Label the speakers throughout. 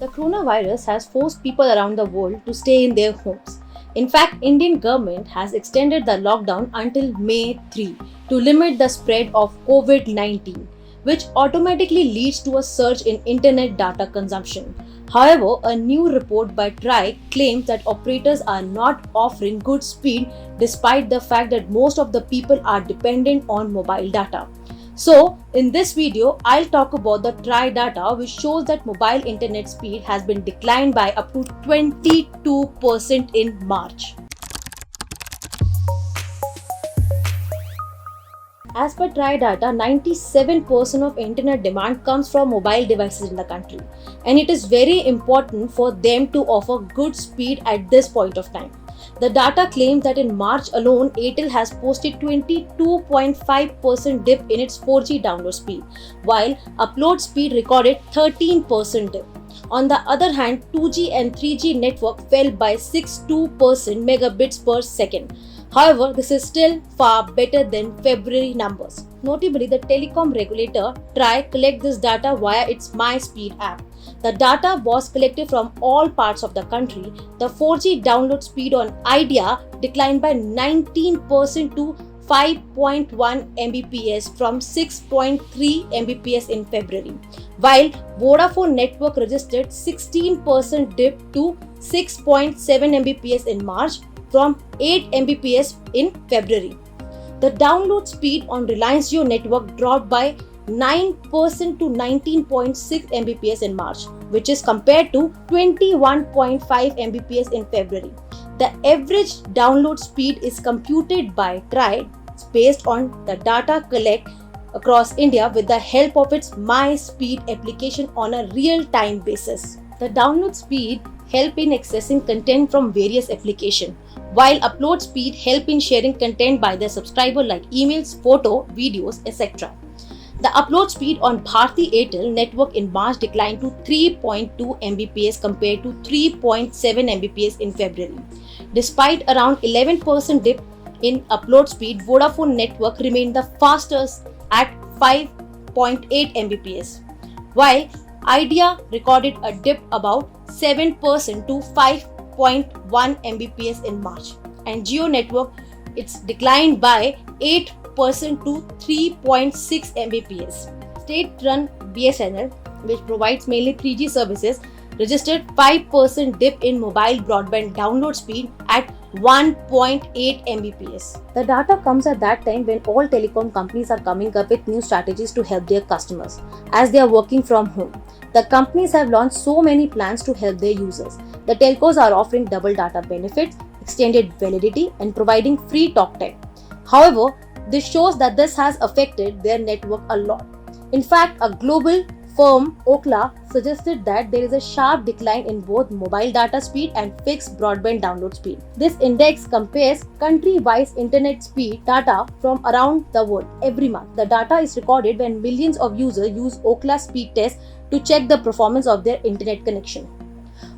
Speaker 1: The coronavirus has forced people around the world to stay in their homes. In fact, Indian government has extended the lockdown until May 3 to limit the spread of COVID-19, which automatically leads to a surge in internet data consumption. However, a new report by TRAI claims that operators are not offering good speed despite the fact that most of the people are dependent on mobile data. So, in this video, I'll talk about the TRAI data which shows that mobile internet speed has been declined by up to 22% in March. As per TRAI data, 97% of internet demand comes from mobile devices in the country, and it is very important for them to offer good speed at this point of time. The data claims that in March alone, Airtel has posted 22.5% dip in its 4G download speed, while upload speed recorded 13% dip. On the other hand, 2G and 3G network fell by 62% megabits per second. However, this is still far better than February numbers. Notably, the telecom regulator TRAI collects this data via its MySpeed app. The data was collected from all parts of the country. The 4G download speed on Idea declined by 19% to 5.1 Mbps from 6.3 Mbps in February, while Vodafone network registered 16% dip to 6.7 Mbps in March from 8 Mbps in February. The download speed on Reliance Jio network dropped by 9% to 19.6 Mbps in March, which is compared to 21.5 Mbps in February. The average download speed is computed by TRAI based on the data collect across India with the help of its MySpeed application on a real-time basis. The download speed help in accessing content from various applications, while upload speed help in sharing content by the subscriber like emails, photo, videos, etc. The upload speed on Bharti Airtel network in March declined to 3.2 Mbps compared to 3.7 Mbps in February. Despite around 11% dip in upload speed, Vodafone network remained the fastest at 5.8 Mbps, while Idea recorded a dip about 7% to 5.1 Mbps in March, and Jio network it's declined by 8% to 3.6 Mbps. State-run BSNL, which provides mainly 3G services, registered 5% dip in mobile broadband download speed at 1.8 Mbps. The data comes at that time when all telecom companies are coming up with new strategies to help their customers as they are working from home. The companies have launched so many plans to help their users. The telcos are offering double data benefits, extended validity, and providing free talk time. However, this shows that this has affected their network a lot. In fact, a global firm, Ookla, suggested that there is a sharp decline in both mobile data speed and fixed broadband download speed. This index compares country-wise internet speed data from around the world every month. The data is recorded when millions of users use Ookla speed test to check the performance of their internet connection.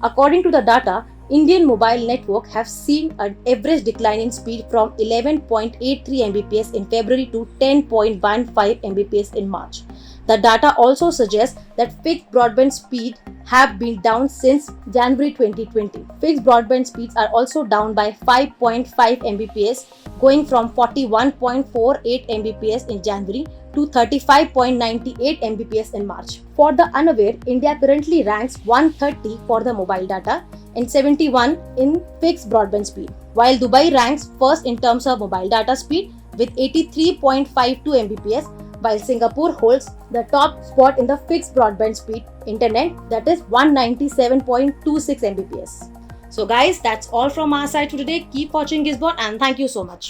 Speaker 1: According to the data, Indian mobile network have seen an average decline in speed from 11.83 Mbps in February to 10.15 Mbps in March. The data also suggests that fixed broadband speed have been down since January 2020. Fixed broadband speeds are also down by 5.5 Mbps, going from 41.48 Mbps in January to 35.98 Mbps in March. For the unaware, India currently ranks 130 for the mobile data and 71 in fixed broadband speed, while Dubai ranks first in terms of mobile data speed with 83.52 Mbps, while Singapore holds the top spot in the fixed broadband speed internet, that is 197.26 Mbps. So guys, that's all from our side for today. Keep watching Gisborne and thank you so much.